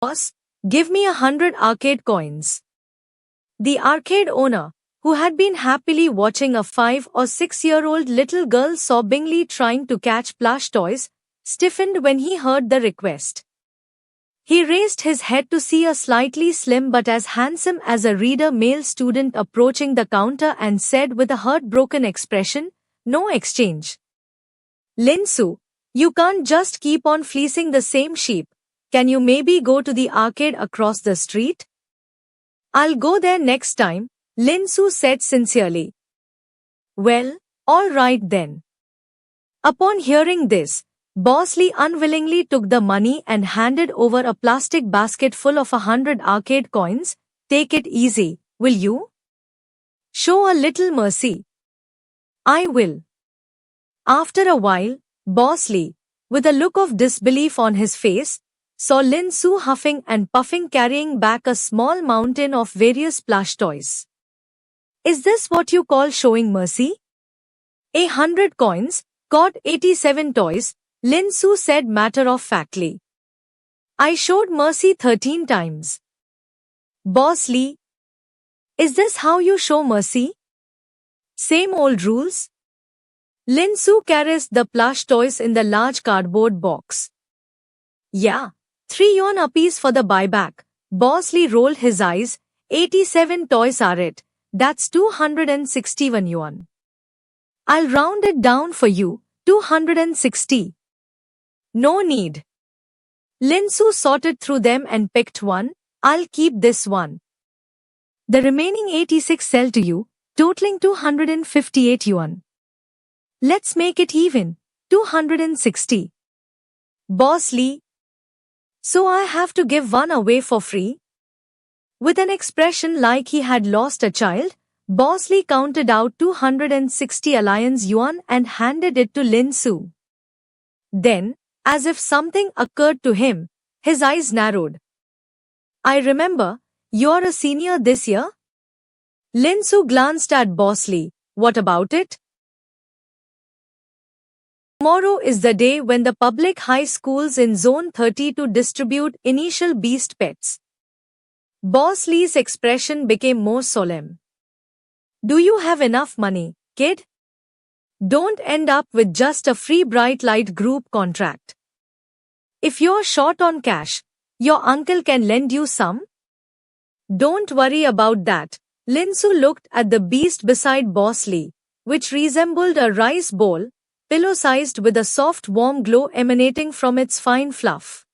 Boss, give me 100 arcade coins. The arcade owner, who had been happily watching a 5 or 6-year-old little girl sobbingly trying to catch plush toys, stiffened when he heard the request. He raised his head to see a slightly slim but as handsome as a reader male student approaching the counter and said with a heartbroken expression, "No exchange. Linsu, you can't just keep on fleecing the same sheep. Can you maybe go to the arcade across the street?" "I'll go there next time," Linsu said sincerely. "Well, all right then." Upon hearing this, Boss Lee unwillingly took the money and handed over a plastic basket full of 100 arcade coins. "Take it easy, will you? Show a little mercy." "I will." After a while, Boss Lee, with a look of disbelief on his face, saw Linsu huffing and puffing carrying back a small mountain of various plush toys. "Is this what you call showing mercy? 100 coins, got 87 toys," Linsu said matter-of-factly. "I showed mercy 13 times. "Boss Lee, is this how you show mercy? Same old rules?" Linsu caressed the plush toys in the large cardboard box. "Yeah, 3 yuan apiece for the buyback." Boss Lee rolled his eyes. 87 toys are it. That's 261 yuan. "I'll round it down for you, 260. "No need." Linsu sorted through them and picked one. "I'll keep this one. The remaining 86 sell to you, totaling 258 yuan. Let's make it even, 260. "Boss Lee, so I have to give one away for free?" With an expression like he had lost a child, Boss Lee counted out 260 alliance yuan and handed it to Linsu. Then, as if something occurred to him, his eyes narrowed. "I remember, you're a senior this year?" Linsu glanced at Boss Lee. "What about it?" "Tomorrow is the day when the public high schools in Zone 32 distribute initial beast pets." Boss Lee's expression became more solemn. "Do you have enough money, kid? Don't end up with just a free bright light group contract. If you're short on cash, your uncle can lend you some." "Don't worry about that." Linsu looked at the beast beside Boss Lee, which resembled a rice bowl, pillow-sized with a soft warm glow emanating from its fine fluff.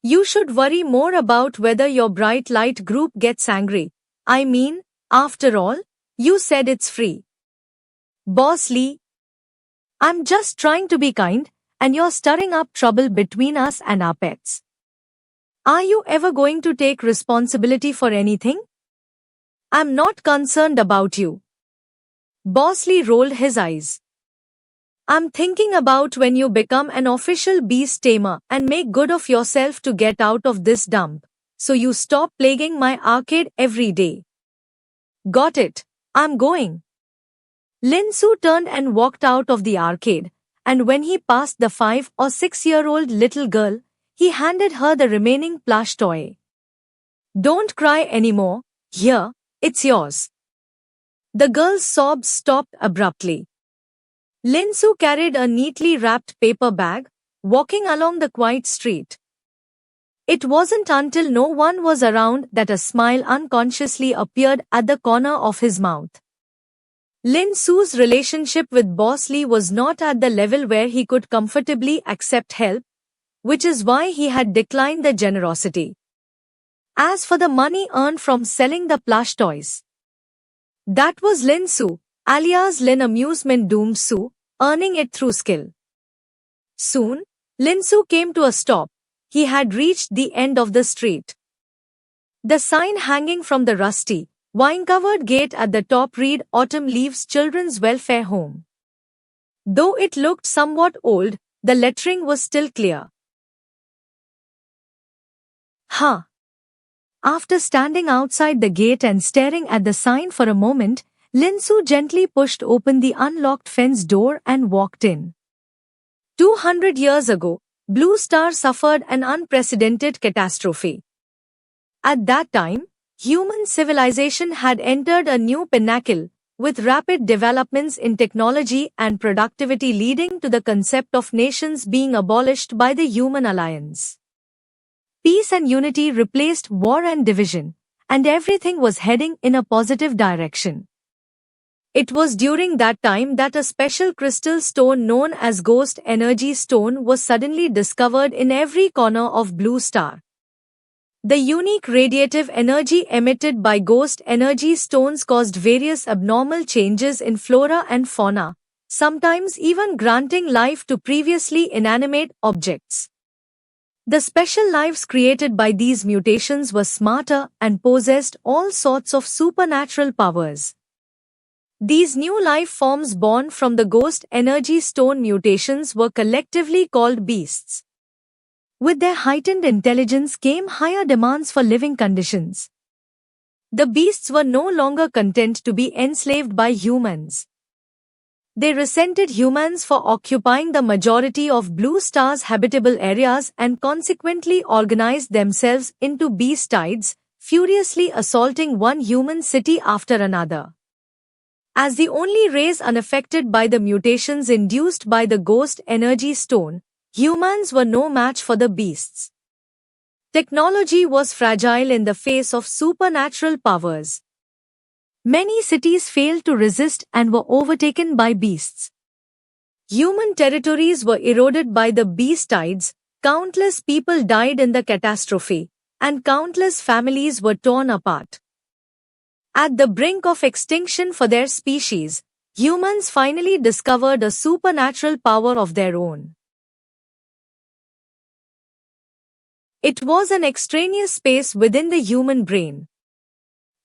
"You should worry more about whether your bright light group gets angry. I mean, after all, you said it's free." "Boss Lee, I'm just trying to be kind, and you're stirring up trouble between us and our pets. Are you ever going to take responsibility for anything?" "I'm not concerned about you." Boss Lee rolled his eyes. "I'm thinking about when you become an official beast tamer and make good of yourself to get out of this dump, so you stop plaguing my arcade every day." "Got it, I'm going." Linsu turned and walked out of the arcade, and when he passed the 5 or 6-year-old little girl, he handed her the remaining plush toy. "Don't cry anymore, here, it's yours." The girl's sobs stopped abruptly. Linsu carried a neatly wrapped paper bag, walking along the quiet street. It wasn't until no one was around that a smile unconsciously appeared at the corner of his mouth. Linsu's relationship with Boss Lee was not at the level where he could comfortably accept help, which is why he had declined the generosity. As for the money earned from selling the plush toys, that was Linsu, alias Lin Amusement Doomed Su, earning it through skill. Soon, Linsu came to a stop. He had reached the end of the street. The sign hanging from the rusty, vine-covered gate at the top read "Autumn Leaves Children's Welfare Home." Though it looked somewhat old, the lettering was still clear. "Huh." After standing outside the gate and staring at the sign for a moment, Linsu gently pushed open the unlocked fence door and walked in. 200 years ago, Blue Star suffered an unprecedented catastrophe. At that time, human civilization had entered a new pinnacle, with rapid developments in technology and productivity leading to the concept of nations being abolished by the Human Alliance. Peace and unity replaced war and division, and everything was heading in a positive direction. It was during that time that a special crystal stone known as Ghost Energy Stone was suddenly discovered in every corner of Blue Star. The unique radiative energy emitted by ghost energy stones caused various abnormal changes in flora and fauna, sometimes even granting life to previously inanimate objects. The special lives created by these mutations were smarter and possessed all sorts of supernatural powers. These new life forms born from the ghost energy stone mutations were collectively called beasts. With their heightened intelligence came higher demands for living conditions. The beasts were no longer content to be enslaved by humans. They resented humans for occupying the majority of Blue Star's habitable areas and consequently organized themselves into beastides, furiously assaulting one human city after another. As the only race unaffected by the mutations induced by the ghost energy stone, humans were no match for the beasts. Technology was fragile in the face of supernatural powers. Many cities failed to resist and were overtaken by beasts. Human territories were eroded by the beastides, countless people died in the catastrophe, and countless families were torn apart. At the brink of extinction for their species, humans finally discovered a supernatural power of their own. It was an extraneous space within the human brain.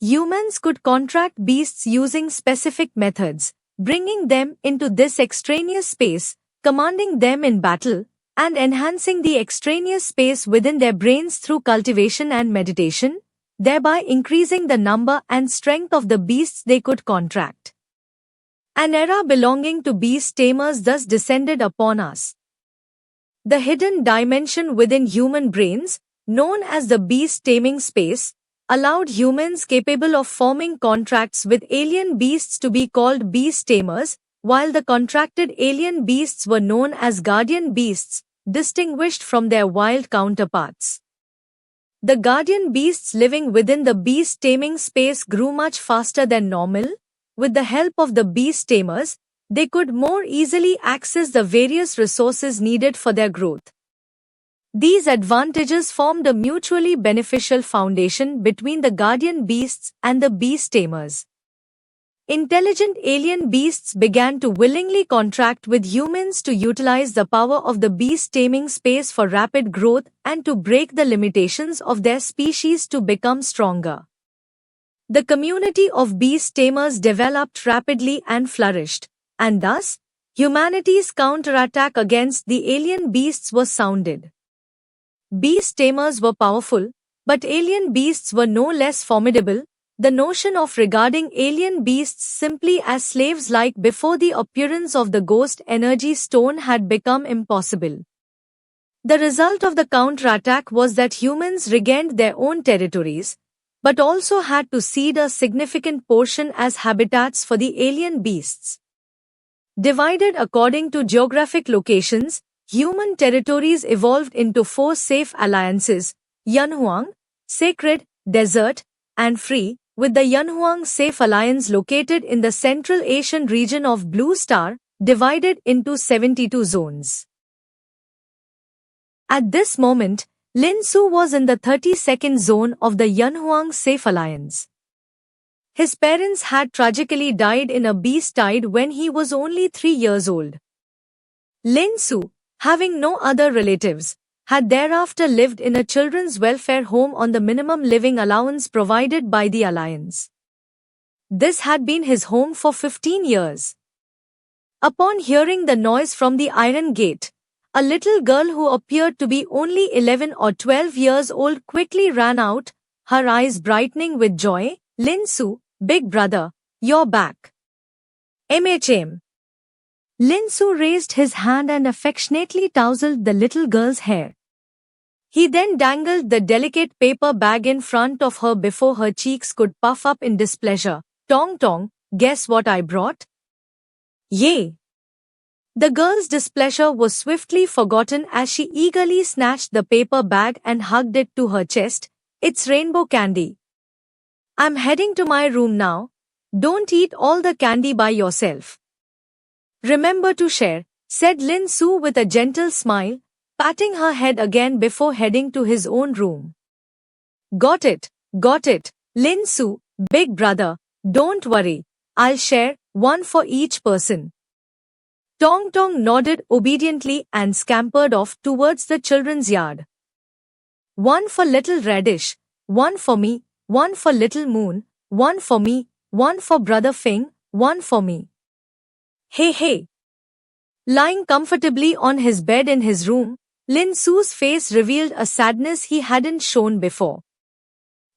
Humans could contract beasts using specific methods, bringing them into this extraneous space, commanding them in battle, and enhancing the extraneous space within their brains through cultivation and meditation, thereby increasing the number and strength of the beasts they could contract. An era belonging to beast tamers thus descended upon us. The hidden dimension within human brains, known as the beast taming space, allowed humans capable of forming contracts with alien beasts to be called beast tamers, while the contracted alien beasts were known as guardian beasts, distinguished from their wild counterparts. The guardian beasts living within the beast taming space grew much faster than normal. With the help of the beast tamers, they could more easily access the various resources needed for their growth. These advantages formed a mutually beneficial foundation between the guardian beasts and the beast tamers. Intelligent alien beasts began to willingly contract with humans to utilize the power of the beast taming space for rapid growth and to break the limitations of their species to become stronger. The community of beast tamers developed rapidly and flourished, and thus, humanity's counterattack against the alien beasts was sounded. Beast tamers were powerful, but alien beasts were no less formidable. The notion of regarding alien beasts simply as slaves like before the appearance of the ghost energy stone had become impossible. The result of the counterattack was that humans regained their own territories, but also had to cede a significant portion as habitats for the alien beasts. Divided according to geographic locations, human territories evolved into four safe alliances: Yanhuang, Sacred, Desert, and Free, with the Yanhuang Safe Alliance located in the Central Asian region of Blue Star, divided into 72 zones. At this moment, Lin Su was in the 32nd zone of the Yanhuang Safe Alliance. His parents had tragically died in a beastide when he was only 3 years old. Lin Su, having no other relatives, had thereafter lived in a children's welfare home on the minimum living allowance provided by the Alliance. This had been his home for 15 years. Upon hearing the noise from the iron gate, a little girl who appeared to be only 11 or 12 years old quickly ran out, her eyes brightening with joy. "Lin Su, big brother, you're back. MHM. Lin Su raised his hand and affectionately tousled the little girl's hair. He then dangled the delicate paper bag in front of her before her cheeks could puff up in displeasure. Tong tong, guess what I brought? Yay! The girl's displeasure was swiftly forgotten as she eagerly snatched the paper bag and hugged it to her chest. It's rainbow candy. I'm heading to my room now. Don't eat all the candy by yourself. Remember to share, said Lin Su with a gentle smile, patting her head again before heading to his own room. Got it, Lin Su, big brother, don't worry, I'll share, one for each person. Tong Tong nodded obediently and scampered off towards the children's yard. One for Little Radish, one for me, one for Little Moon, one for me, one for Brother Fing, one for me. Hey. Lying comfortably on his bed in his room, Lin Su's face revealed a sadness he hadn't shown before.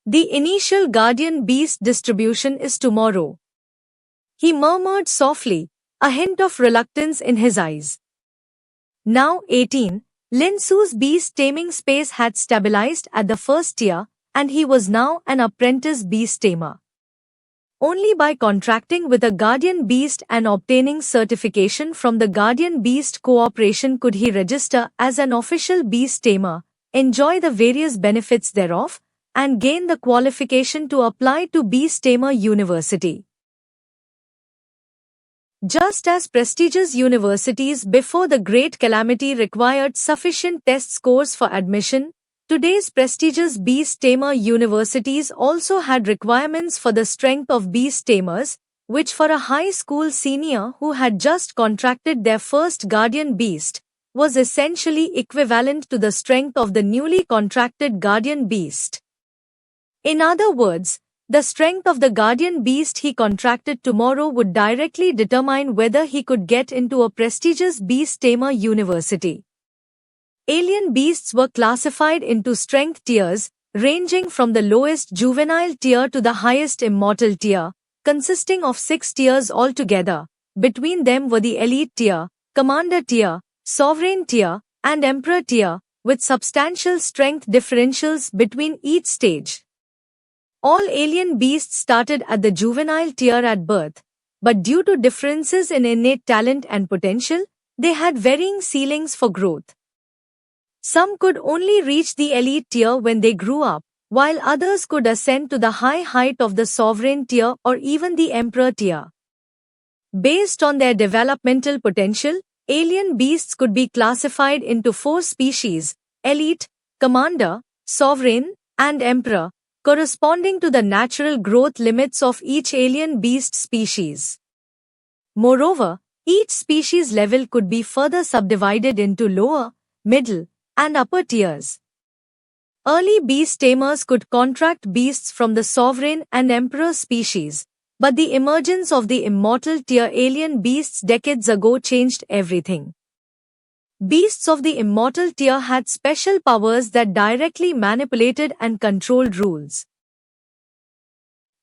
The initial guardian beast distribution is tomorrow. He murmured softly, a hint of reluctance in his eyes. Now 18, Lin Su's beast taming space had stabilized at the first tier, and he was now an apprentice beast tamer. Only by contracting with a guardian beast and obtaining certification from the Guardian Beast Corporation could he register as an official beast tamer, enjoy the various benefits thereof, and gain the qualification to apply to Beast Tamer University. Just as prestigious universities before the Great Calamity required sufficient test scores for admission, today's prestigious Beast Tamer universities also had requirements for the strength of beast tamers, which for a high school senior who had just contracted their first guardian beast, was essentially equivalent to the strength of the newly contracted guardian beast. In other words, the strength of the guardian beast he contracted tomorrow would directly determine whether he could get into a prestigious Beast Tamer university. Alien beasts were classified into strength tiers, ranging from the lowest juvenile tier to the highest immortal tier, consisting of 6 tiers altogether. Between them were the elite tier, commander tier, sovereign tier, and emperor tier, with substantial strength differentials between each stage. All alien beasts started at the juvenile tier at birth, but due to differences in innate talent and potential, they had varying ceilings for growth. Some could only reach the elite tier when they grew up, while others could ascend to the high height of the sovereign tier or even the emperor tier. Based on their developmental potential, alien beasts could be classified into 4 species: elite, commander, sovereign, and emperor, corresponding to the natural growth limits of each alien beast species. Moreover, each species level could be further subdivided into lower, middle, and upper tiers. Early beast tamers could contract beasts from the sovereign and emperor species, but the emergence of the immortal tier alien beasts decades ago changed everything. Beasts of the immortal tier had special powers that directly manipulated and controlled rules.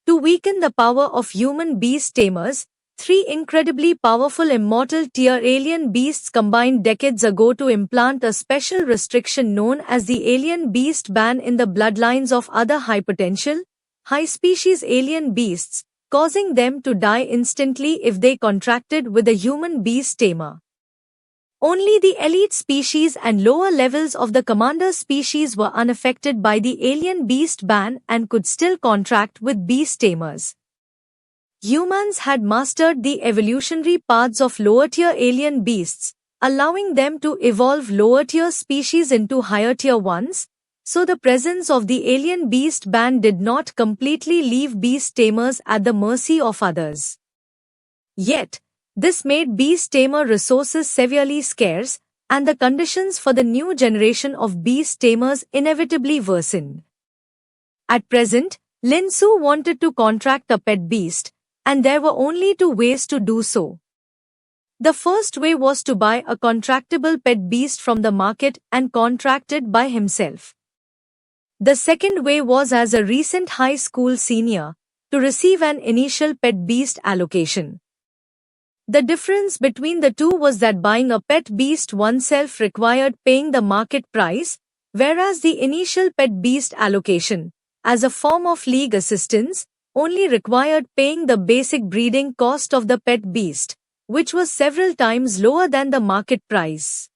To weaken the power of human beast tamers, 3 incredibly powerful immortal tier alien beasts combined decades ago to implant a special restriction known as the alien beast ban in the bloodlines of other high-potential, high-species alien beasts, causing them to die instantly if they contracted with a human beast tamer. Only the elite species and lower levels of the commander species were unaffected by the alien beast ban and could still contract with beast tamers. Humans had mastered the evolutionary paths of lower-tier alien beasts, allowing them to evolve lower-tier species into higher-tier ones, so the presence of the alien beast ban did not completely leave beast tamers at the mercy of others. Yet, this made beast tamer resources severely scarce, and the conditions for the new generation of beast tamers inevitably worsened. At present, Lin Su wanted to contract a pet beast, and there were only 2 ways to do so. The first way was to buy a contractable pet beast from the market and contract it by himself. The second way was as a recent high school senior, to receive an initial pet beast allocation. The difference between the two was that buying a pet beast oneself required paying the market price, whereas the initial pet beast allocation, as a form of league assistance, only required paying the basic breeding cost of the pet beast, which was several times lower than the market price.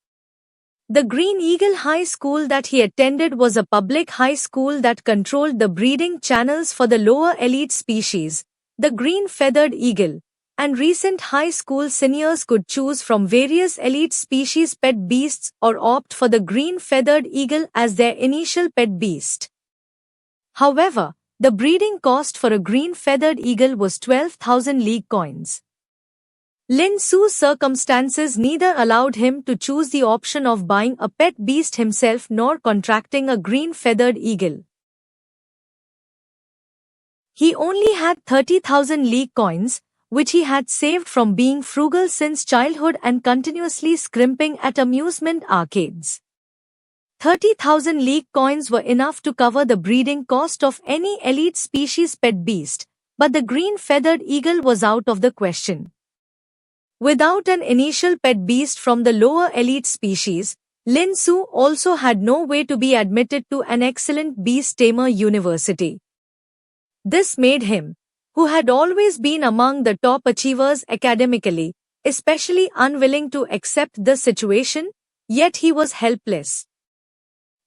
The Green Eagle High School that he attended was a public high school that controlled the breeding channels for the lower elite species, the green-feathered eagle, and recent high school seniors could choose from various elite species pet beasts or opt for the green-feathered eagle as their initial pet beast. However, the breeding cost for a green-feathered eagle was 12,000 league coins. Lin Su's circumstances neither allowed him to choose the option of buying a pet beast himself nor contracting a green-feathered eagle. He only had 30,000 league coins, which he had saved from being frugal since childhood and continuously scrimping at amusement arcades. 30,000 league coins were enough to cover the breeding cost of any elite species pet beast, but the green-feathered eagle was out of the question. Without an initial pet beast from the lower elite species, Lin Su also had no way to be admitted to an excellent beast tamer university. This made him, who had always been among the top achievers academically, especially unwilling to accept the situation, yet he was helpless.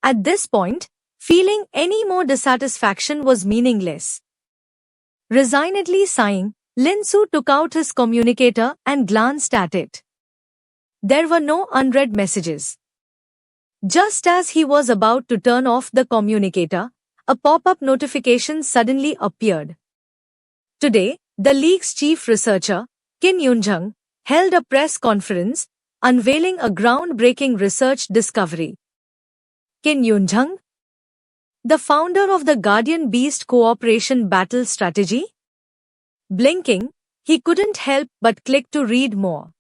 At this point, feeling any more dissatisfaction was meaningless. Resignedly sighing, Lin Su took out his communicator and glanced at it. There were no unread messages. Just as he was about to turn off the communicator, a pop-up notification suddenly appeared. Today, the League's chief researcher, Qin Yunjung, held a press conference, unveiling a groundbreaking research discovery. Qin Yunjung, the founder of the Guardian Beast Cooperation Battle Strategy? Blinking, he couldn't help but click to read more.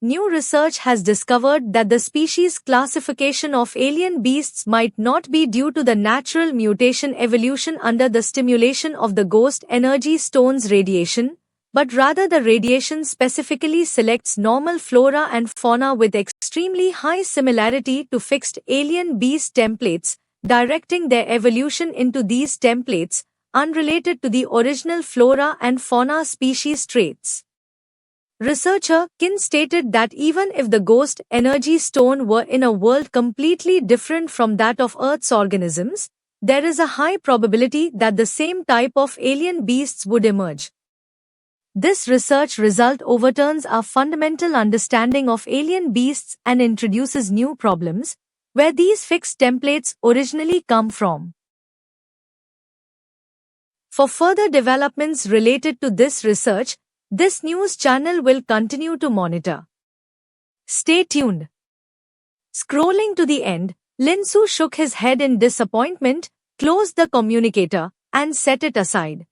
New research has discovered that the species classification of alien beasts might not be due to the natural mutation evolution under the stimulation of the ghost energy stone's radiation, but rather the radiation specifically selects normal flora and fauna with extremely high similarity to fixed alien beast templates, directing their evolution into these templates, unrelated to the original flora and fauna species traits. Researcher Qin stated that even if the ghost energy stone were in a world completely different from that of Earth's organisms, there is a high probability that the same type of alien beasts would emerge. This research result overturns our fundamental understanding of alien beasts and introduces new problems, where these fixed templates originally come from. For further developments related to this research, this news channel will continue to monitor. Stay tuned. Scrolling to the end, Lin Su shook his head in disappointment, closed the communicator, and set it aside.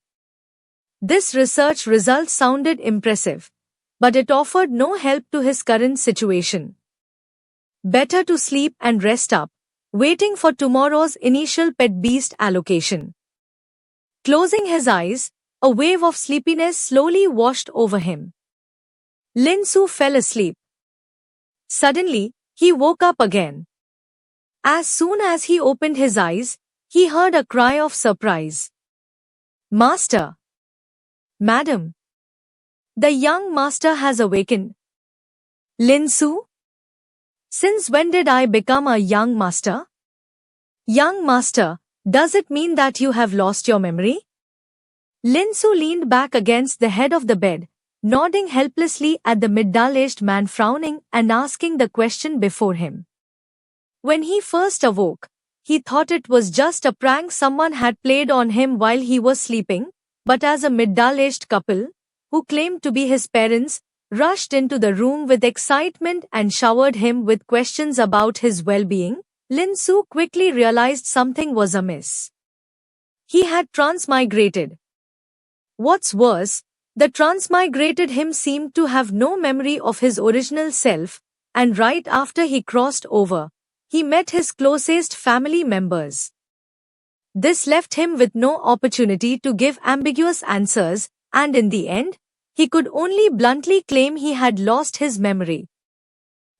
This research result sounded impressive, but it offered no help to his current situation. Better to sleep and rest up, waiting for tomorrow's initial pet beast allocation. Closing his eyes, a wave of sleepiness slowly washed over him. Lin Su fell asleep. Suddenly, he woke up again. As soon as he opened his eyes, he heard a cry of surprise. "Master! Madam! The young master has awakened." "Lin Su? Since when did I become a young master?" "Young master, does it mean that you have lost your memory?" Lin Su leaned back against the head of the bed, nodding helplessly at the middle-aged man frowning and asking the question before him. When he first awoke, he thought it was just a prank someone had played on him while he was sleeping, but as a middle-aged couple, who claimed to be his parents, rushed into the room with excitement and showered him with questions about his well-being, Lin Su quickly realized something was amiss. He had transmigrated. What's worse, the transmigrated him seemed to have no memory of his original self, and right after he crossed over, he met his closest family members. This left him with no opportunity to give ambiguous answers, and in the end, he could only bluntly claim he had lost his memory.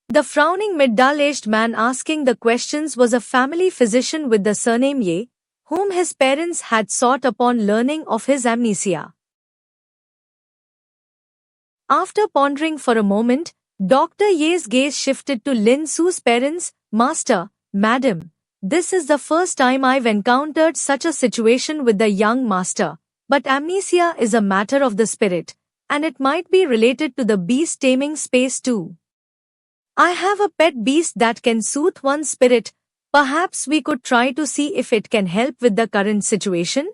The frowning middle-aged man asking the questions was a family physician with the surname Ye, whom his parents had sought upon learning of his amnesia. After pondering for a moment, Dr. Ye's gaze shifted to Lin Su's parents. Master, Madam, this is the first time I've encountered such a situation with the young master, but amnesia is a matter of the spirit, and it might be related to the beast taming space too. I have a pet beast that can soothe one's spirit. Perhaps we could try to see if it can help with the current situation?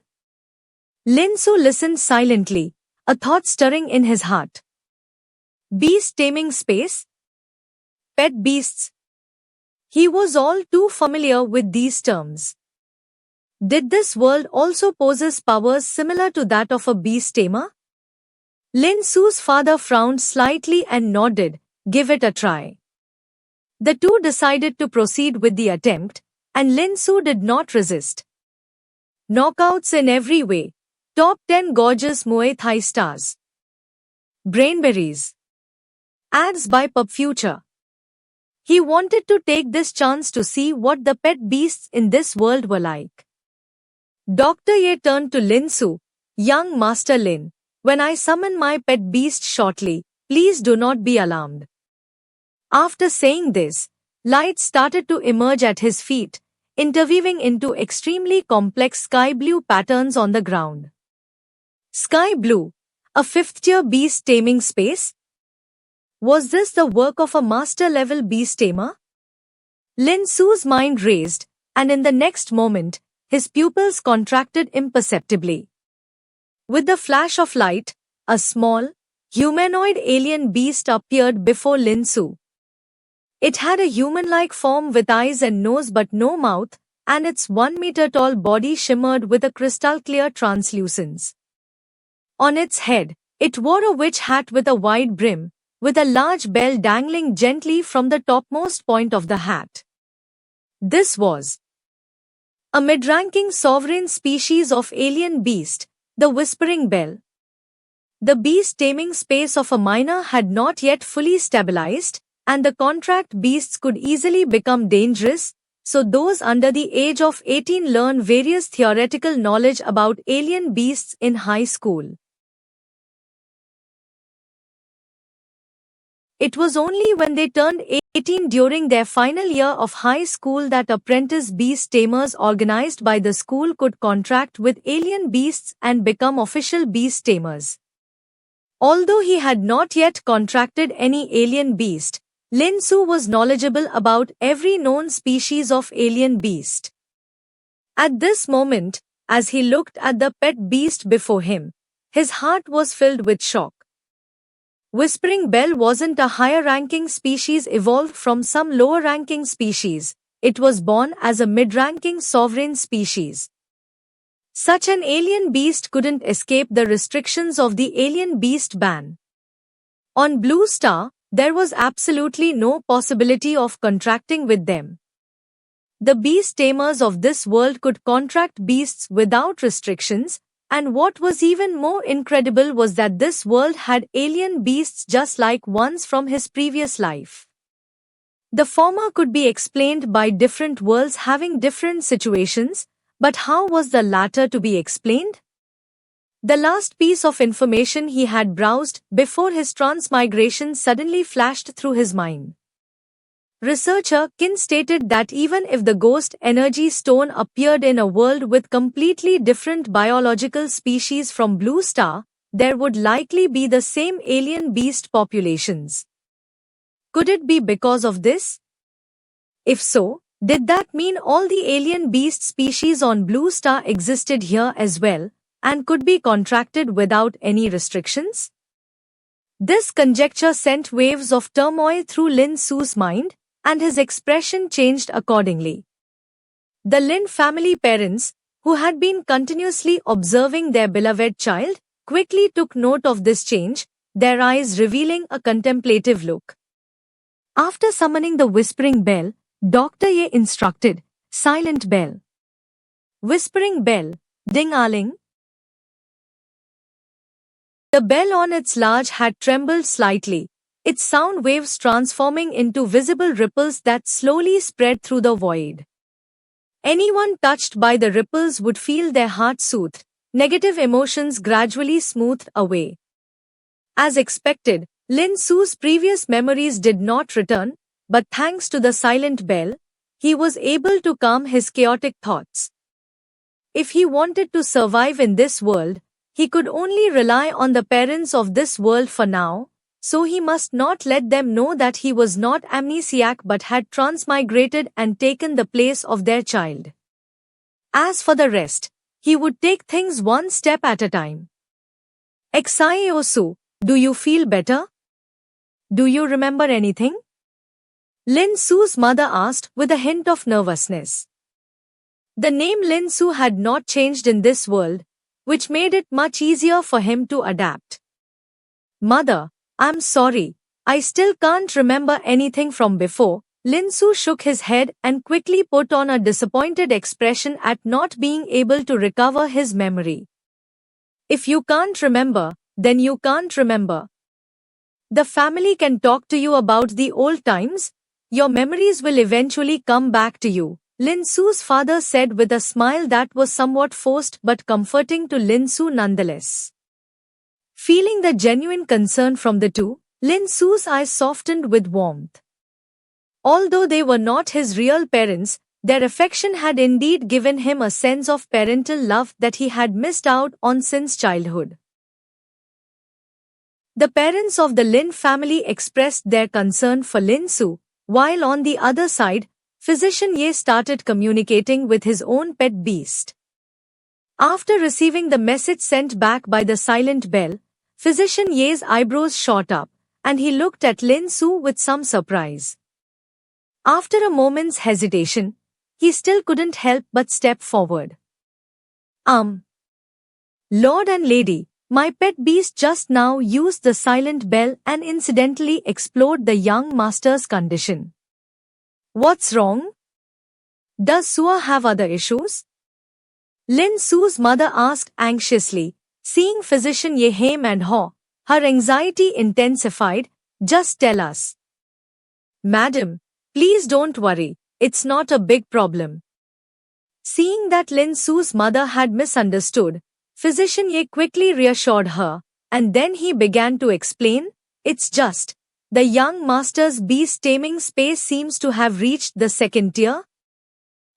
Lin Su listened silently, a thought stirring in his heart. Beast taming space? Pet beasts? He was all too familiar with these terms. Did this world also possess powers similar to that of a beast tamer? Lin Su's father frowned slightly and nodded. Give it a try. The two decided to proceed with the attempt, and Lin Su did not resist. Knockouts in every way. Top 10 gorgeous Muay Thai stars. Brainberries. Ads by Pub Future. He wanted to take this chance to see what the pet beasts in this world were like. Dr. Ye turned to Lin Su. Young Master Lin, when I summon my pet beast shortly, please do not be alarmed. After saying this, light started to emerge at his feet, interweaving into extremely complex sky blue patterns on the ground. Sky blue, a fifth-tier beast taming space? Was this the work of a master-level beast tamer? Lin Su's mind raced, and in the next moment, his pupils contracted imperceptibly. With the flash of light, a small, humanoid alien beast appeared before Lin Su. It had a human-like form with eyes and nose but no mouth, and its 1-meter-tall body shimmered with a crystal-clear translucence. On its head, it wore a witch hat with a wide brim, with a large bell dangling gently from the topmost point of the hat. This was a mid-ranking sovereign species of alien beast, the Whispering Bell. The beast taming space of a minor had not yet fully stabilized, and the contract beasts could easily become dangerous, so those under the age of 18 learn various theoretical knowledge about alien beasts in high school. It was only when they turned 18 during their final year of high school that apprentice beast tamers organized by the school could contract with alien beasts and become official beast tamers. Although he had not yet contracted any alien beast, Lin Su was knowledgeable about every known species of alien beast. At this moment, as he looked at the pet beast before him, his heart was filled with shock. Whispering Bell wasn't a higher-ranking species evolved from some lower-ranking species. It was born as a mid-ranking sovereign species. Such an alien beast couldn't escape the restrictions of the alien beast ban. On Blue Star, there was absolutely no possibility of contracting with them. The beast tamers of this world could contract beasts without restrictions, and what was even more incredible was that this world had alien beasts just like ones from his previous life. The former could be explained by different worlds having different situations, but how was the latter to be explained? The last piece of information he had browsed before his transmigration suddenly flashed through his mind. Researcher Kin stated that even if the ghost energy stone appeared in a world with completely different biological species from Blue Star, there would likely be the same alien beast populations. Could it be because of this? If so, did that mean all the alien beast species on Blue Star existed here as well, and could be contracted without any restrictions? This conjecture sent waves of turmoil through Lin Su's mind, and his expression changed accordingly. The Lin family parents, who had been continuously observing their beloved child, quickly took note of this change, their eyes revealing a contemplative look. After summoning the Whispering Bell, Dr. Ye instructed, Silent Bell. Whispering Bell, Ding-a-ling. The bell on its large had trembled slightly, its sound waves transforming into visible ripples that slowly spread through the void. Anyone touched by the ripples would feel their heart soothed, negative emotions gradually smoothed away. As expected, Lin Su's previous memories did not return, but thanks to the silent bell, he was able to calm his chaotic thoughts. If he wanted to survive in this world, he could only rely on the parents of this world for now, so he must not let them know that he was not amnesiac but had transmigrated and taken the place of their child. As for the rest, he would take things one step at a time. Xieosu, do you feel better? Do you remember anything? Lin Su's mother asked with a hint of nervousness. The name Lin Su had not changed in this world, which made it much easier for him to adapt. Mother, I'm sorry, I still can't remember anything from before. Lin Su shook his head and quickly put on a disappointed expression at not being able to recover his memory. If you can't remember, then you can't remember. The family can talk to you about the old times. Your memories will eventually come back to you, Lin Su's father said with a smile that was somewhat forced but comforting to Lin Su nonetheless. Feeling the genuine concern from the two, Lin Su's eyes softened with warmth. Although they were not his real parents, their affection had indeed given him a sense of parental love that he had missed out on since childhood. The parents of the Lin family expressed their concern for Lin Su, while on the other side, Physician Ye started communicating with his own pet beast. After receiving the message sent back by the silent bell, Physician Ye's eyebrows shot up, and he looked at Lin Su with some surprise. After a moment's hesitation, he still couldn't help but step forward. Lord and Lady, my pet beast just now used the silent bell and incidentally explored the young master's condition. What's wrong? Does Sua have other issues? Lin Su's mother asked anxiously, seeing Physician Ye hem and haw. Her anxiety intensified. Just tell us. Madam, please don't worry, it's not a big problem. Seeing that Lin Su's mother had misunderstood, Physician Ye quickly reassured her, and then he began to explain, it's just, the young master's beast taming space seems to have reached the second tier.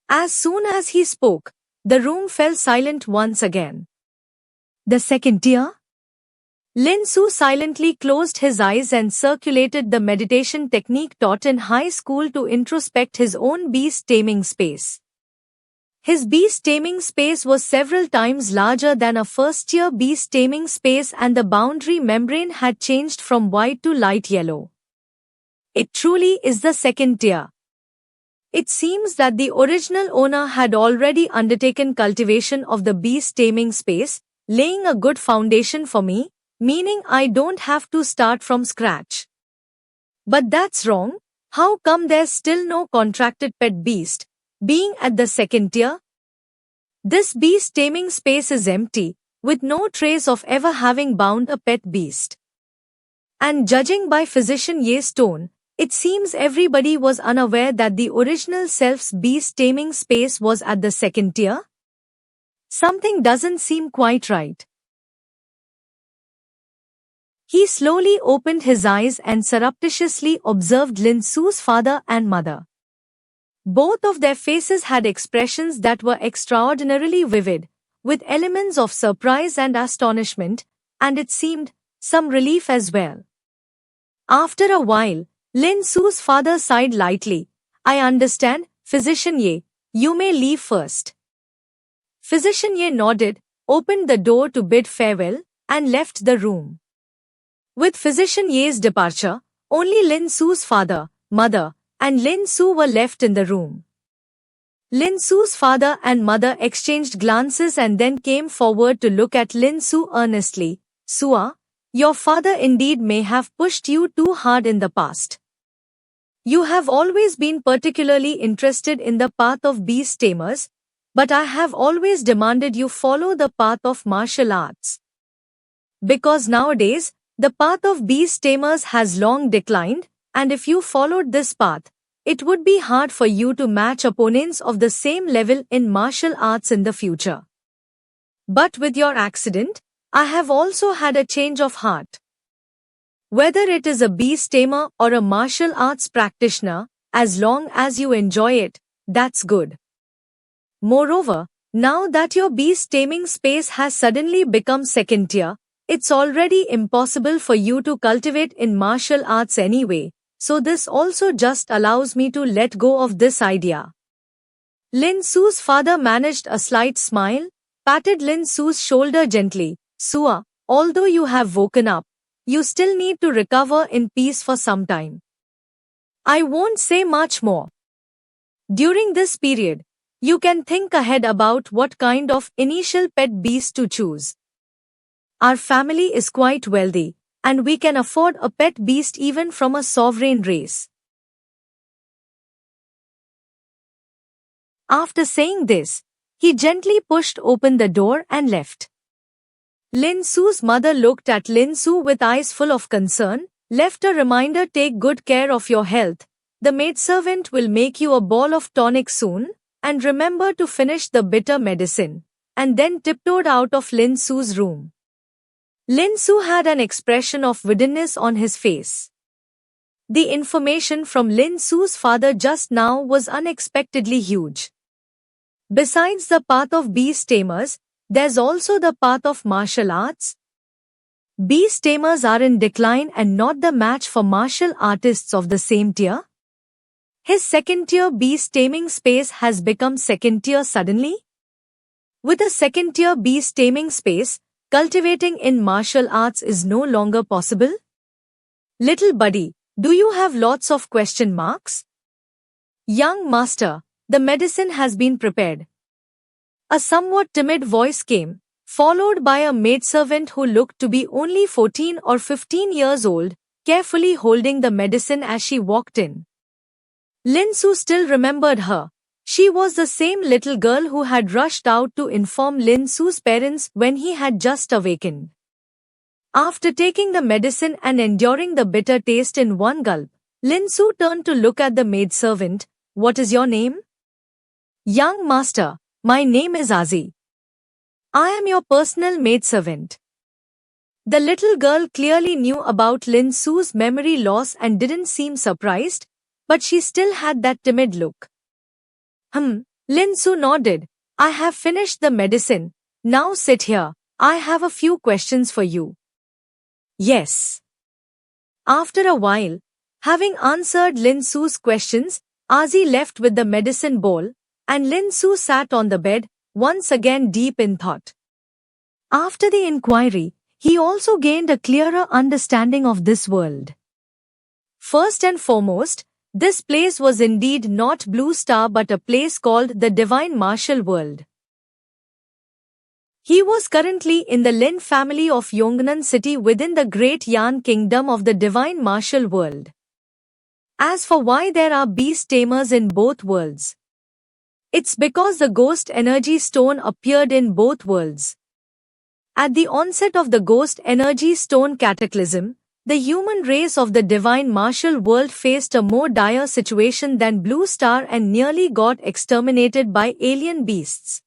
As soon as he spoke, the room fell silent once again. The second tier? Lin Su silently closed his eyes and circulated the meditation technique taught in high school to introspect his own beast taming space. His beast taming space was several times larger than a first-tier beast taming space, and the boundary membrane had changed from white to light yellow. It truly is the second tier. It seems that the original owner had already undertaken cultivation of the beast taming space, laying a good foundation for me, meaning I don't have to start from scratch. But that's wrong. How come there's still no contracted pet beast, being at the second tier? This beast taming space is empty, with no trace of ever having bound a pet beast. And judging by Physician Ye's tone, it seems everybody was unaware that the original self's beast taming space was at the second tier. Something doesn't seem quite right. He slowly opened his eyes and surreptitiously observed Lin Su's father and mother. Both of their faces had expressions that were extraordinarily vivid, with elements of surprise and astonishment, and it seemed, some relief as well. After a while, Lin Su's father sighed lightly. I understand, Physician Ye, you may leave first. Physician Ye nodded, opened the door to bid farewell, and left the room. With Physician Ye's departure, only Lin Su's father, mother, and Lin Su were left in the room. Lin Su's father and mother exchanged glances and then came forward to look at Lin Su earnestly. Sua, your father indeed may have pushed you too hard in the past. You have always been particularly interested in the path of beast tamers, but I have always demanded you follow the path of martial arts. Because nowadays, the path of beast tamers has long declined, and if you followed this path, it would be hard for you to match opponents of the same level in martial arts in the future. But with your accident, I have also had a change of heart. Whether it is a beast tamer or a martial arts practitioner, as long as you enjoy it, that's good. Moreover, now that your beast taming space has suddenly become second tier, it's already impossible for you to cultivate in martial arts anyway, so this also just allows me to let go of this idea. Lin Su's father managed a slight smile, patted Lin Su's shoulder gently. Sua, although you have woken up, you still need to recover in peace for some time. I won't say much more. During this period, you can think ahead about what kind of initial pet beast to choose. Our family is quite wealthy, and we can afford a pet beast even from a sovereign race. After saying this, he gently pushed open the door and left. Lin Su's mother looked at Lin Su with eyes full of concern, left a reminder: take good care of your health. The maidservant will make you a ball of tonic soon, and remember to finish the bitter medicine, and then tiptoed out of Lin Su's room. Lin Su had an expression of widdenness on his face. The information from Lin Su's father just now was unexpectedly huge. Besides the path of beast tamers, there's also the path of martial arts. Beast tamers are in decline and not the match for martial artists of the same tier. His second-tier beast taming space has become second-tier suddenly. With a second-tier beast taming space, cultivating in martial arts is no longer possible. Little buddy, do you have lots of question marks? Young master, the medicine has been prepared. A somewhat timid voice came, followed by a maidservant who looked to be only 14 or 15 years old, carefully holding the medicine as she walked in. Lin Su still remembered her. She was the same little girl who had rushed out to inform Lin Su's parents when he had just awakened. After taking the medicine and enduring the bitter taste in one gulp, Lin Su turned to look at the maidservant. What is your name? Young master, my name is Azi. I am your personal maidservant. The little girl clearly knew about Lin Su's memory loss and didn't seem surprised, but she still had that timid look. Lin Su nodded. I have finished the medicine. Now sit here. I have a few questions for you. Yes. After a while, having answered Lin Su's questions, Azi left with the medicine bowl, and Lin Su sat on the bed, once again deep in thought. After the inquiry, he also gained a clearer understanding of this world. First and foremost, this place was indeed not Blue Star but a place called the Divine Martial World. He was currently in the Lin family of Yongnan city within the Great Yan Kingdom of the Divine Martial World. As for why there are beast tamers in both worlds, it's because the Ghost Energy Stone appeared in both worlds. At the onset of the Ghost Energy Stone cataclysm, the human race of the Divine Martial World faced a more dire situation than Blue Star and nearly got exterminated by alien beasts.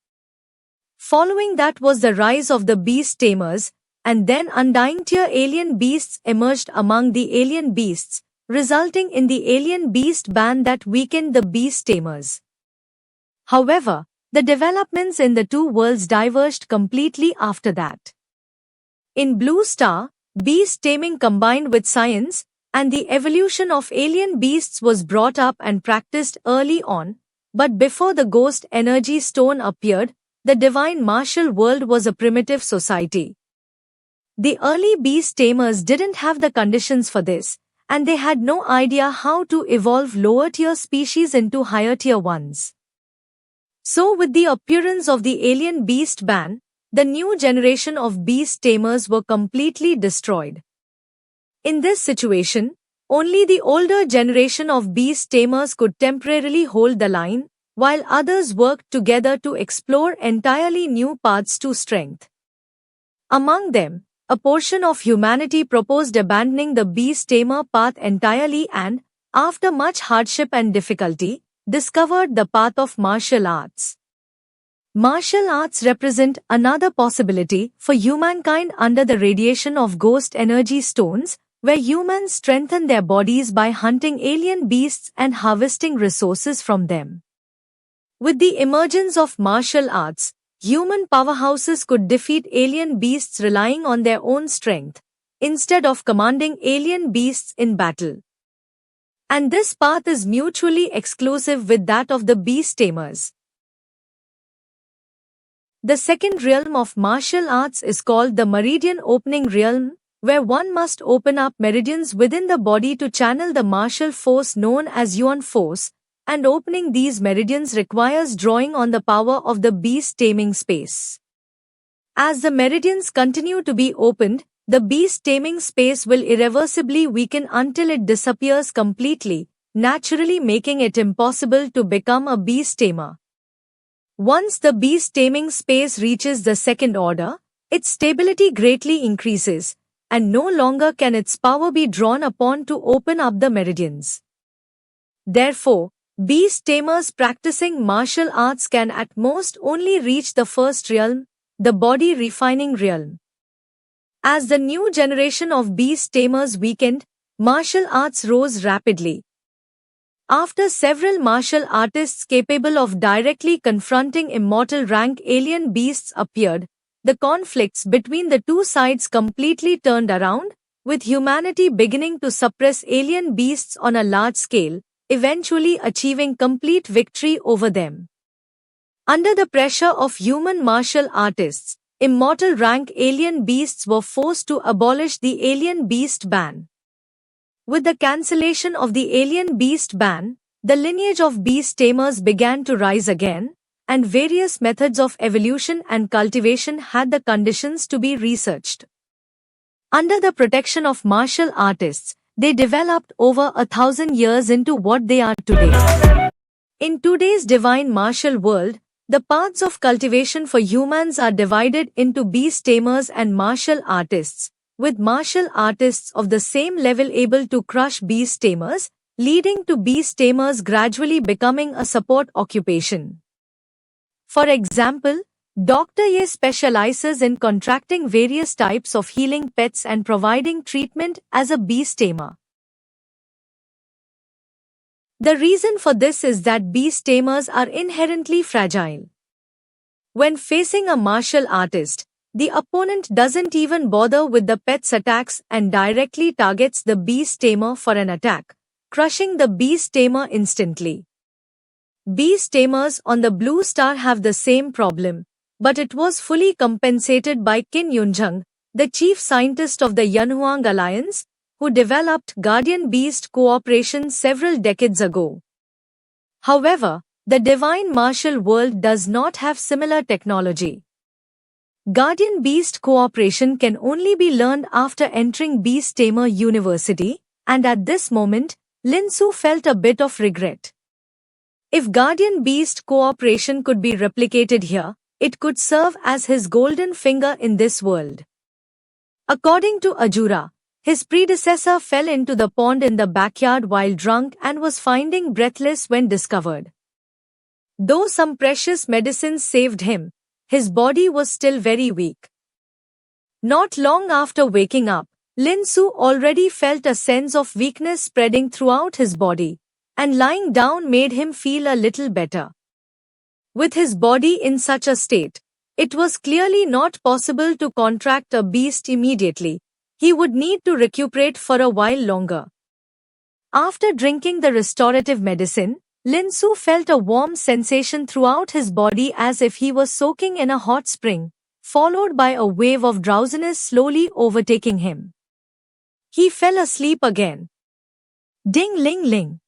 Following that was the rise of the beast tamers, and then undying tier alien beasts emerged among the alien beasts, resulting in the alien beast ban that weakened the beast tamers. However, the developments in the two worlds diverged completely after that. In Blue Star, beast taming combined with science, and the evolution of alien beasts was brought up and practiced early on, but before the Ghost Energy Stone appeared, the Divine Martial World was a primitive society. The early beast tamers didn't have the conditions for this, and they had no idea how to evolve lower-tier species into higher-tier ones. So with the appearance of the alien beast ban, the new generation of beast tamers were completely destroyed. In this situation, only the older generation of beast tamers could temporarily hold the line, while others worked together to explore entirely new paths to strength. Among them, a portion of humanity proposed abandoning the beast-tamer path entirely and, after much hardship and difficulty, discovered the path of martial arts. Martial arts represent another possibility for humankind under the radiation of ghost energy stones, where humans strengthen their bodies by hunting alien beasts and harvesting resources from them. With the emergence of martial arts, human powerhouses could defeat alien beasts relying on their own strength, instead of commanding alien beasts in battle. And this path is mutually exclusive with that of the beast tamers. The second realm of martial arts is called the meridian opening realm, where one must open up meridians within the body to channel the martial force known as Yuan force, and opening these meridians requires drawing on the power of the beast taming space. As the meridians continue to be opened, the beast taming space will irreversibly weaken until it disappears completely, naturally making it impossible to become a beast tamer. Once the beast taming space reaches the second order, its stability greatly increases, and no longer can its power be drawn upon to open up the meridians. Therefore, beast tamers practicing martial arts can at most only reach the first realm, the body refining realm. As the new generation of beast tamers weakened, martial arts rose rapidly. After several martial artists capable of directly confronting immortal rank alien beasts appeared, the conflicts between the two sides completely turned around, with humanity beginning to suppress alien beasts on a large scale, eventually achieving complete victory over them. Under the pressure of human martial artists, immortal rank alien beasts were forced to abolish the alien beast ban. With the cancellation of the alien beast ban, the lineage of beast tamers began to rise again, and various methods of evolution and cultivation had the conditions to be researched. Under the protection of martial artists, they developed over 1,000 years into what they are today. In today's divine martial world, the paths of cultivation for humans are divided into beast tamers and martial artists, with martial artists of the same level able to crush beast tamers, leading to beast tamers gradually becoming a support occupation. For example, Dr. Ye specializes in contracting various types of healing pets and providing treatment as a beast tamer. The reason for this is that beast tamers are inherently fragile. When facing a martial artist, the opponent doesn't even bother with the pet's attacks and directly targets the beast tamer for an attack, crushing the beast tamer instantly. Beast tamers on the Blue Star have the same problem, but it was fully compensated by Qin Yunzheng, the chief scientist of the Yanhuang Alliance, who developed Guardian Beast cooperation several decades ago. However, the divine martial world does not have similar technology. Guardian Beast cooperation can only be learned after entering Beast Tamer University, and at this moment, Lin Su felt a bit of regret. If Guardian Beast cooperation could be replicated here, it could serve as his golden finger in this world. According to Ajura, his predecessor fell into the pond in the backyard while drunk and was finding breathless when discovered. Though some precious medicines saved him, his body was still very weak. Not long after waking up, Lin Su already felt a sense of weakness spreading throughout his body, and lying down made him feel a little better. With his body in such a state, it was clearly not possible to contract a beast immediately. He would need to recuperate for a while longer. After drinking the restorative medicine, Lin Su felt a warm sensation throughout his body as if he was soaking in a hot spring, followed by a wave of drowsiness slowly overtaking him. He fell asleep again. Ding-ling-ling.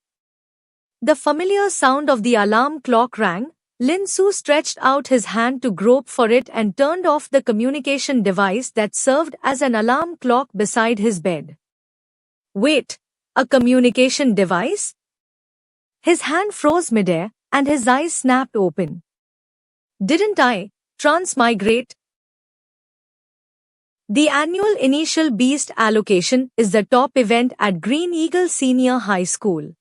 The familiar sound of the alarm clock rang. Lin Su stretched out his hand to grope for it and turned off the communication device that served as an alarm clock beside his bed. Wait, a communication device? His hand froze midair, and his eyes snapped open. Didn't I transmigrate? The annual Initial Beast Allocation is the top event at Green Eagle Senior High School.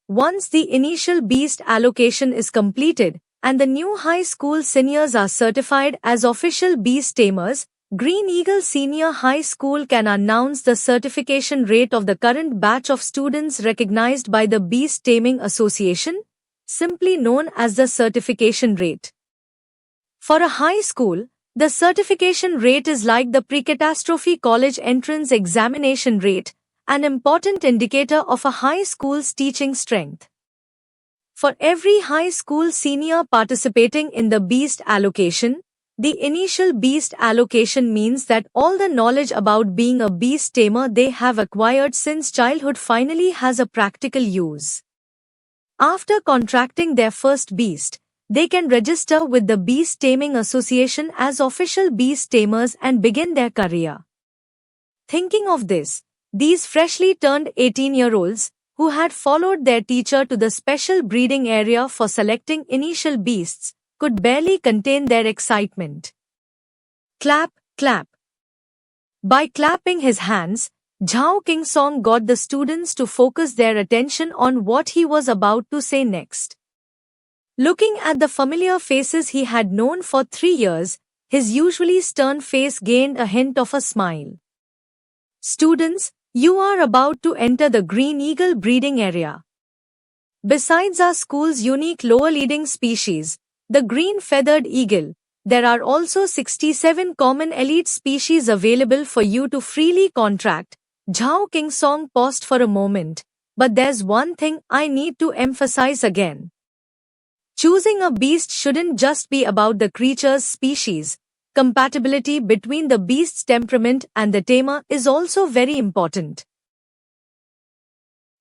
Once the Initial Beast Allocation is completed, and the new high school seniors are certified as official beast tamers, Green Eagle Senior High School can announce the certification rate of the current batch of students recognized by the Beast Taming Association, simply known as the certification rate. For a high school, the certification rate is like the pre-catastrophe college entrance examination rate, an important indicator of a high school's teaching strength. For every high school senior participating in the Beast Allocation, the Initial Beast Allocation means that all the knowledge about being a beast tamer they have acquired since childhood finally has a practical use. After contracting their first beast, they can register with the Beast Taming Association as official beast tamers and begin their career. Thinking of this, these freshly turned 18-year-olds, who had followed their teacher to the special breeding area for selecting initial beasts, could barely contain their excitement. Clap, clap. By clapping his hands, Zhao Qingsong got the students to focus their attention on what he was about to say next. Looking at the familiar faces he had known for 3 years, his usually stern face gained a hint of a smile. Students, you are about to enter the Green Eagle breeding area. Besides our school's unique lower leading species, the green-feathered eagle, there are also 67 common elite species available for you to freely contract. Zhao Qingsong paused for a moment, but there's one thing I need to emphasize again. Choosing a beast shouldn't just be about the creature's species. Compatibility between the beast's temperament and the tamer is also very important.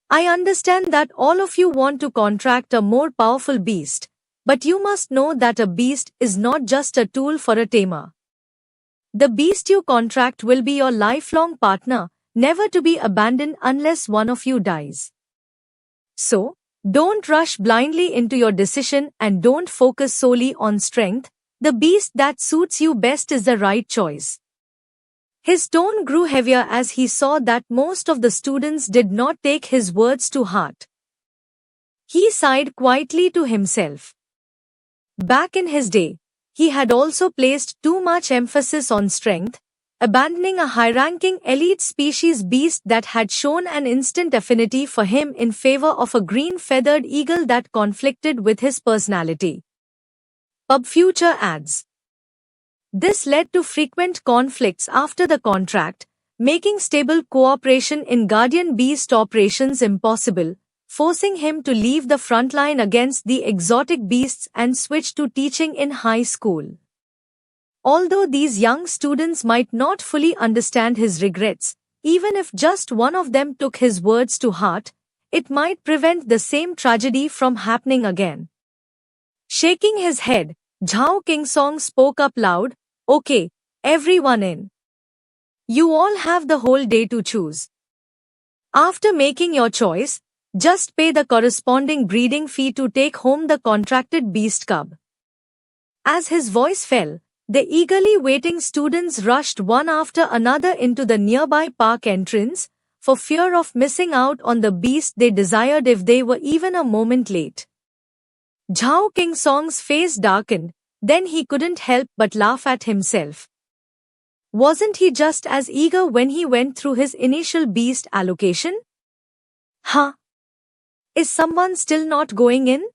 I understand that all of you want to contract a more powerful beast, but you must know that a beast is not just a tool for a tamer. The beast you contract will be your lifelong partner, never to be abandoned unless one of you dies. So, don't rush blindly into your decision and don't focus solely on strength. The beast that suits you best is the right choice. His tone grew heavier as he saw that most of the students did not take his words to heart. He sighed quietly to himself. Back in his day, he had also placed too much emphasis on strength, abandoning a high-ranking elite species beast that had shown an instant affinity for him in favor of a green-feathered eagle that conflicted with his personality. PubFuture adds. This led to frequent conflicts after the contract, making stable cooperation in Guardian Beast operations impossible, forcing him to leave the front line against the exotic beasts and switch to teaching in high school. Although these young students might not fully understand his regrets, even if just one of them took his words to heart, it might prevent the same tragedy from happening again. Shaking his head, Zhao Qingsong spoke up loud, "Okay, everyone in. You all have the whole day to choose. After making your choice, just pay the corresponding breeding fee to take home the contracted beast cub." As his voice fell, the eagerly waiting students rushed one after another into the nearby park entrance, for fear of missing out on the beast they desired if they were even a moment late. Zhao Qingsong's face darkened, then he couldn't help but laugh at himself. Wasn't he just as eager when he went through his initial beast allocation? Huh? Is someone still not going in?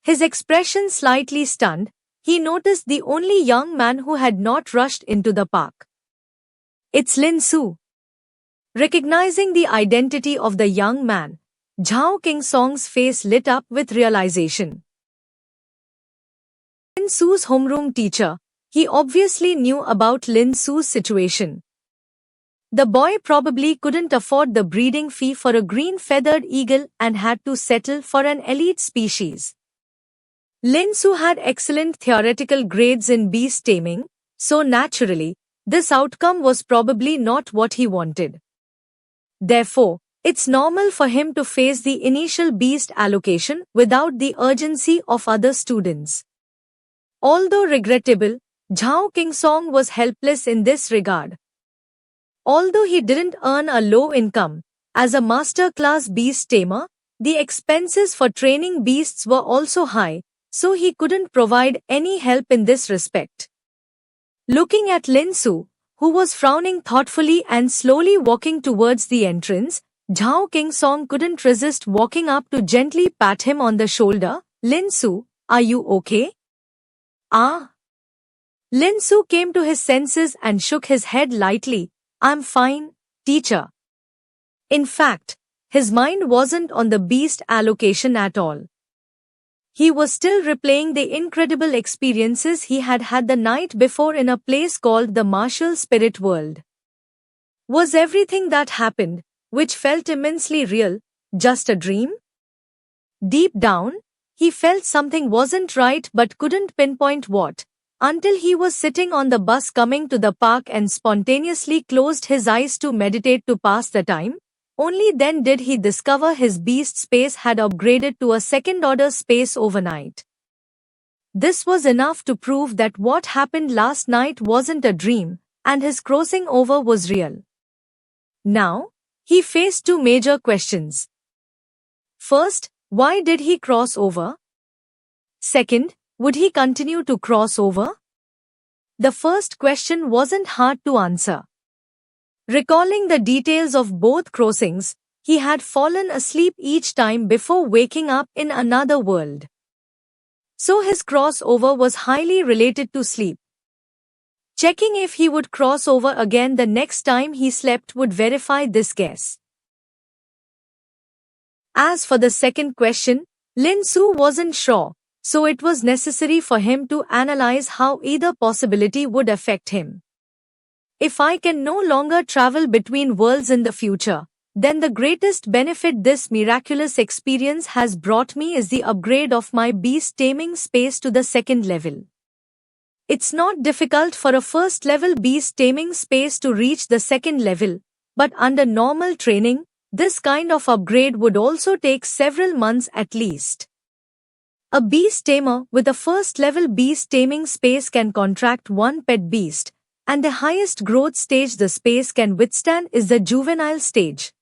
His expression slightly stunned. He noticed the only young man who had not rushed into the park. It's Lin Su. Recognizing the identity of the young man, Zhao Qingsong's face lit up with realization. Lin Su's homeroom teacher, he obviously knew about Lin Su's situation. The boy probably couldn't afford the breeding fee for a green-feathered eagle and had to settle for an elite species. Lin Su had excellent theoretical grades in beast taming, so naturally, this outcome was probably not what he wanted. Therefore, it's normal for him to face the initial beast allocation without the urgency of other students. Although regrettable, Zhao Kingsong was helpless in this regard. Although he didn't earn a low income, as a master-class beast tamer, the expenses for training beasts were also high, so he couldn't provide any help in this respect. Looking at Lin Su, who was frowning thoughtfully and slowly walking towards the entrance, Zhao Kingsong couldn't resist walking up to gently pat him on the shoulder. Lin Su, are you okay? Ah. Lin Su came to his senses and shook his head lightly. I'm fine, teacher. In fact, his mind wasn't on the beast allocation at all. He was still replaying the incredible experiences he had had the night before in a place called the Martial Spirit World. Was everything that happened, which felt immensely real, just a dream? Deep down, he felt something wasn't right but couldn't pinpoint what, until he was sitting on the bus coming to the park and spontaneously closed his eyes to meditate to pass the time. Only then did he discover his beast space had upgraded to a second-order space overnight. This was enough to prove that what happened last night wasn't a dream, and his crossing over was real. Now, he faced two major questions. First, why did he cross over? Second, would he continue to cross over? The first question wasn't hard to answer. Recalling the details of both crossings, he had fallen asleep each time before waking up in another world. So his crossover was highly related to sleep. Checking if he would cross over again the next time he slept would verify this guess. As for the second question, Lin Su wasn't sure, so it was necessary for him to analyze how either possibility would affect him. If I can no longer travel between worlds in the future, then the greatest benefit this miraculous experience has brought me is the upgrade of my beast taming space to the second level. It's not difficult for a first-level beast taming space to reach the second level, but under normal training, this kind of upgrade would also take several months at least. A beast tamer with a first-level beast taming space can contract one pet beast, and the highest growth stage the space can withstand is the juvenile stage.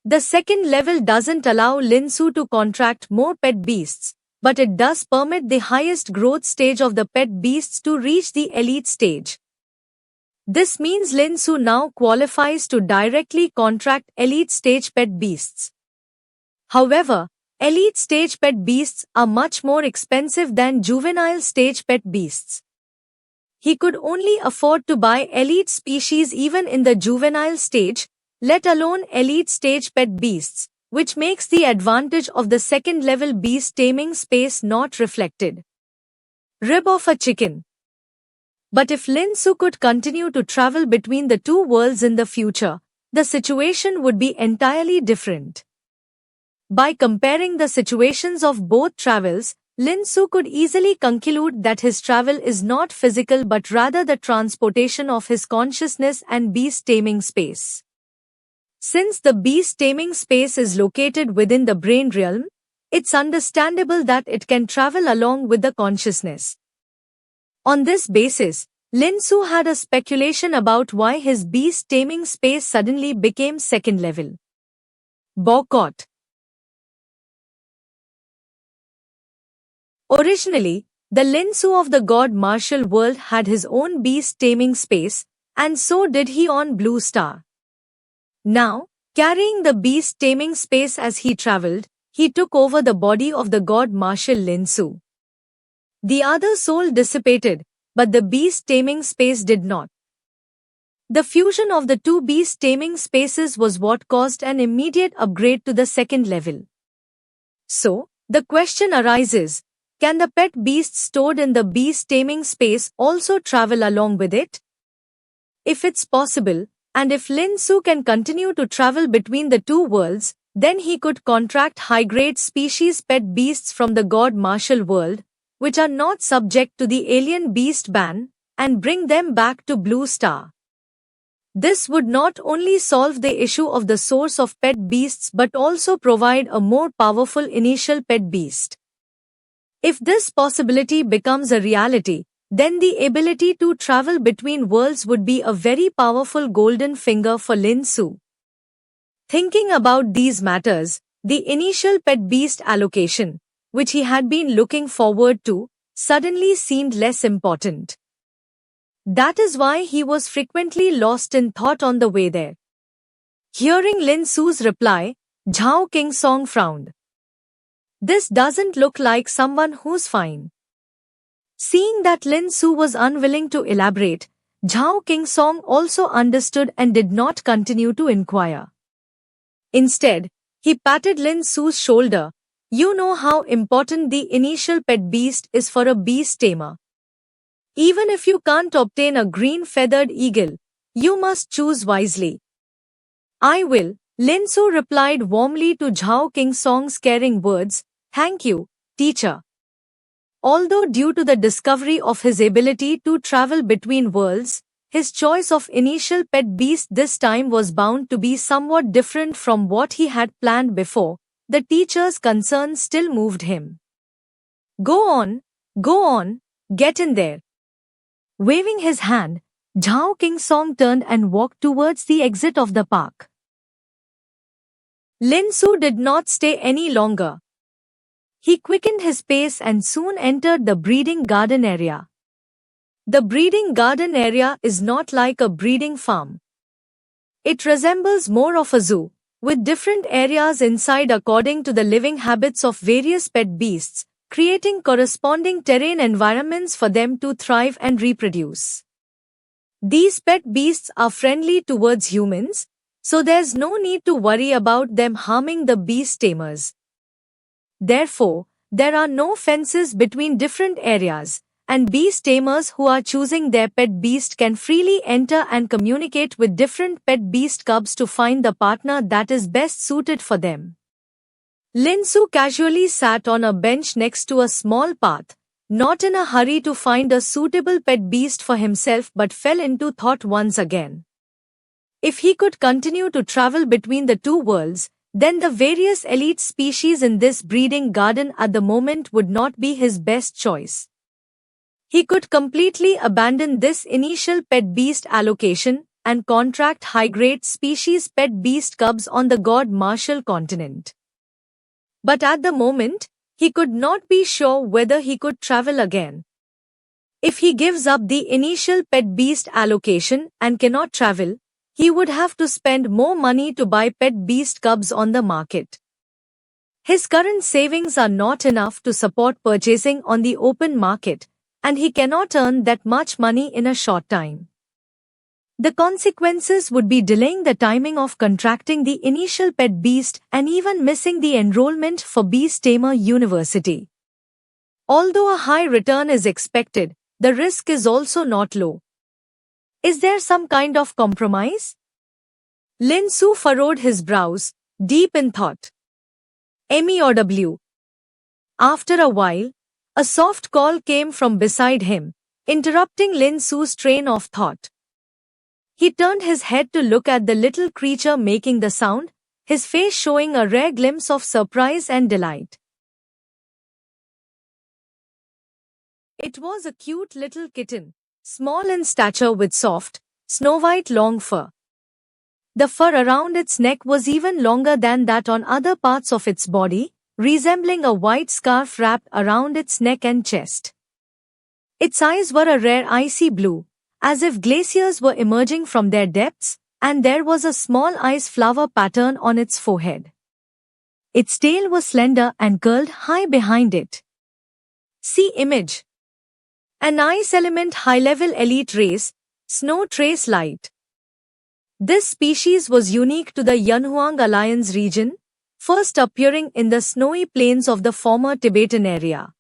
The second level doesn't allow Lin Su to contract more pet beasts, but it does permit the highest growth stage of the pet beasts to reach the elite stage. This means Lin Su now qualifies to directly contract elite stage pet beasts. However, elite stage pet beasts are much more expensive than juvenile stage pet beasts. He could only afford to buy elite species even in the juvenile stage, let alone elite stage pet beasts, which makes the advantage of the second-level beast taming space not reflected. Rib of a chicken. But if Lin Su could continue to travel between the two worlds in the future, the situation would be entirely different. By comparing the situations of both travels, Lin Su could easily conclude that his travel is not physical but rather the transportation of his consciousness and beast taming space. Since the beast taming space is located within the brain realm, it's understandable that it can travel along with the consciousness. On this basis, Lin Su had a speculation about why his beast taming space suddenly became second level. Boycott. Originally, the Lin Su of the God Martial World had his own beast taming space, and so did he on Blue Star. Now, carrying the beast taming space as he traveled, he took over the body of the God Martial Lin Su. The other soul dissipated, but the beast taming space did not. The fusion of the two beast taming spaces was what caused an immediate upgrade to the second level. So, the question arises, can the pet beasts stored in the beast taming space also travel along with it? If it's possible, and if Lin Su can continue to travel between the two worlds, then he could contract high-grade species pet beasts from the God Martial World, which are not subject to the alien beast ban, and bring them back to Blue Star. This would not only solve the issue of the source of pet beasts but also provide a more powerful initial pet beast. If this possibility becomes a reality, then the ability to travel between worlds would be a very powerful golden finger for Lin Su. Thinking about these matters, the initial pet beast allocation, which he had been looking forward to, suddenly seemed less important. That is why he was frequently lost in thought on the way there. Hearing Lin Su's reply, Zhao Qingsong frowned. This doesn't look like someone who's fine. Seeing that Lin Su was unwilling to elaborate, Zhao Qingsong also understood and did not continue to inquire. Instead, he patted Lin Su's shoulder. You know how important the initial pet beast is for a beast tamer. Even if you can't obtain a green-feathered eagle, you must choose wisely. I will, Lin Su replied warmly to Zhao Qingsong's caring words. Thank you, teacher. Although due to the discovery of his ability to travel between worlds, his choice of initial pet beast this time was bound to be somewhat different from what he had planned before, the teacher's concern still moved him. Go on, get in there. Waving his hand, Zhao Qingsong turned and walked towards the exit of the park. Lin Su did not stay any longer. He quickened his pace and soon entered the breeding garden area. The breeding garden area is not like a breeding farm. It resembles more of a zoo, with different areas inside according to the living habits of various pet beasts, creating corresponding terrain environments for them to thrive and reproduce. These pet beasts are friendly towards humans, so there's no need to worry about them harming the beast tamers. Therefore, there are no fences between different areas, and beast tamers who are choosing their pet beast can freely enter and communicate with different pet beast cubs to find the partner that is best suited for them. Lin Su casually sat on a bench next to a small path, not in a hurry to find a suitable pet beast for himself but fell into thought once again. If he could continue to travel between the two worlds, then the various elite species in this breeding garden at the moment would not be his best choice. He could completely abandon this initial pet beast allocation and contract high-grade species pet beast cubs on the God Marshall continent. But at the moment, he could not be sure whether he could travel again. If he gives up the initial pet beast allocation and cannot travel, he would have to spend more money to buy pet beast cubs on the market. His current savings are not enough to support purchasing on the open market, and he cannot earn that much money in a short time. The consequences would be delaying the timing of contracting the initial pet beast and even missing the enrollment for Beast Tamer University. Although a high return is expected, the risk is also not low. Is there some kind of compromise? Lin Su furrowed his brows, deep in thought. MEOW. After a while, a soft call came from beside him, interrupting Lin Su's train of thought. He turned his head to look at the little creature making the sound, his face showing a rare glimpse of surprise and delight. It was a cute little kitten, small in stature with soft, snow-white long fur. The fur around its neck was even longer than that on other parts of its body, resembling a white scarf wrapped around its neck and chest. Its eyes were a rare icy blue, as if glaciers were emerging from their depths, and there was a small ice flower pattern on its forehead. Its tail was slender and curled high behind it. See image. An ice element high-level elite race, Snow Trace Light. This species was unique to the Yanhuang Alliance region, first appearing in the snowy plains of the former Tibetan area.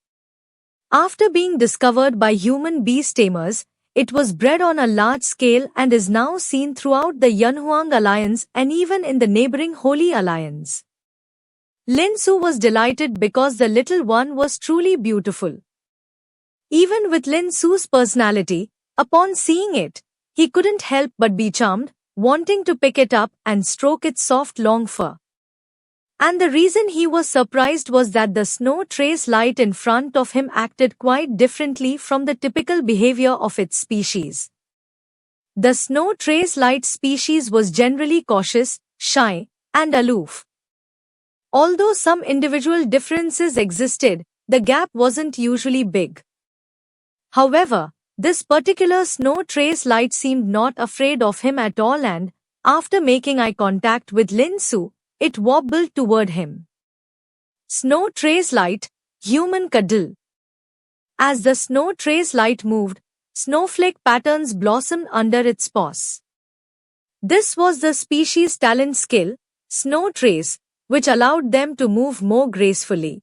After being discovered by human beast tamers, it was bred on a large scale and is now seen throughout the Yanhuang Alliance and even in the neighboring Holy Alliance. Lin Su was delighted because the little one was truly beautiful. Even with Lin Su's personality, upon seeing it, he couldn't help but be charmed, wanting to pick it up and stroke its soft long fur. And the reason he was surprised was that the snow trace light in front of him acted quite differently from the typical behavior of its species. The snow trace light species was generally cautious, shy, and aloof. Although some individual differences existed, the gap wasn't usually big. However, this particular snow trace light seemed not afraid of him at all, and, after making eye contact with Lin Su, it wobbled toward him. Snow trace light, human cuddle. As the snow trace light moved, snowflake patterns blossomed under its paws. This was the species' talent skill, snow trace, which allowed them to move more gracefully.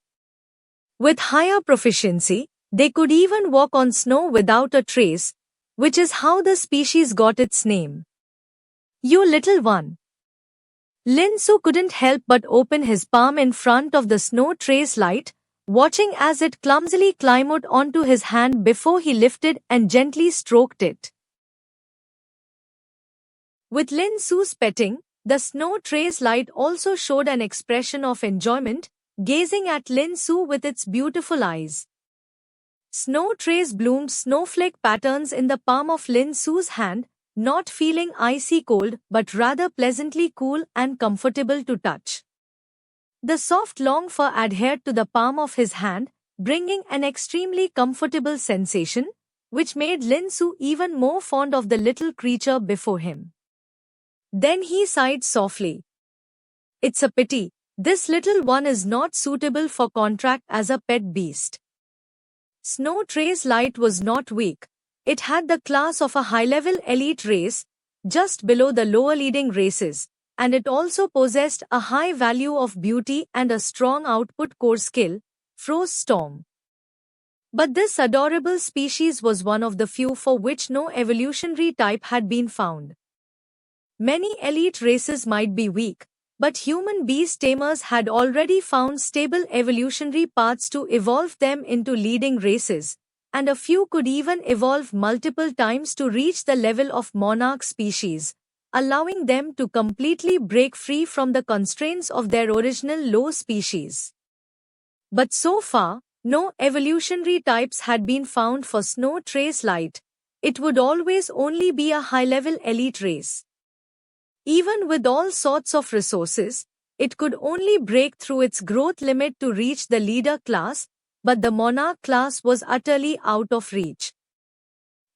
With higher proficiency, they could even walk on snow without a trace, which is how the species got its name. You little one. Lin Su couldn't help but open his palm in front of the snow trace light, watching as it clumsily climbed onto his hand before he lifted and gently stroked it. With Lin Su's petting, the snow trace light also showed an expression of enjoyment, gazing at Lin Su with its beautiful eyes. Snow trace bloomed snowflake patterns in the palm of Lin Su's hand, not feeling icy cold but rather pleasantly cool and comfortable to touch. The soft long fur adhered to the palm of his hand, bringing an extremely comfortable sensation, which made Lin Su even more fond of the little creature before him. Then he sighed softly. It's a pity, this little one is not suitable for contract as a pet beast. Snow trace light was not weak. It had the class of a high-level elite race, just below the lower leading races, and it also possessed a high value of beauty and a strong output core skill, Frost Storm. But this adorable species was one of the few for which no evolutionary type had been found. Many elite races might be weak, but human beast tamers had already found stable evolutionary paths to evolve them into leading races, and a few could even evolve multiple times to reach the level of monarch species, allowing them to completely break free from the constraints of their original low species. But so far, no evolutionary types had been found for snow trace light. It would always only be a high-level elite race. Even with all sorts of resources, it could only break through its growth limit to reach the leader class, but the monarch class was utterly out of reach.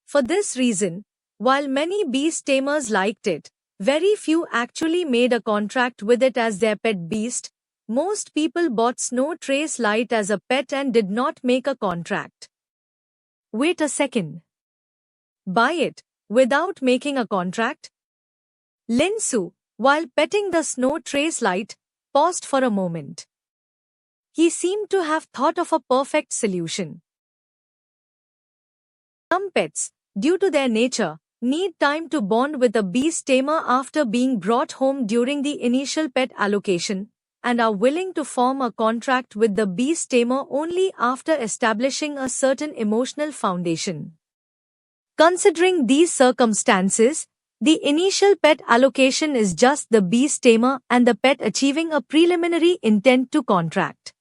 For this reason, while many beast tamers liked it, very few actually made a contract with it as their pet beast. Most people bought snow trace light as a pet and did not make a contract. Wait a second. Buy it, without making a contract? Lin Su, while petting the snow trace light, paused for a moment. He seemed to have thought of a perfect solution. Some pets, due to their nature, need time to bond with a beast tamer after being brought home during the initial pet allocation, and are willing to form a contract with the beast tamer only after establishing a certain emotional foundation. Considering these circumstances, the initial pet allocation is just the beast tamer and the pet achieving a preliminary intent to contract.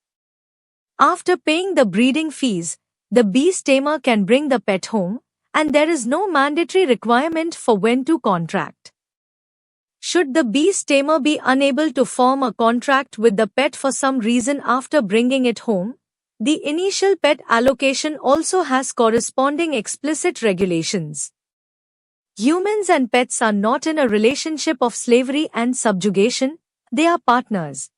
After paying the breeding fees, the beast tamer can bring the pet home, and there is no mandatory requirement for when to contract. Should the beast tamer be unable to form a contract with the pet for some reason after bringing it home, the initial pet allocation also has corresponding explicit regulations. Humans and pets are not in a relationship of slavery and subjugation, they are partners.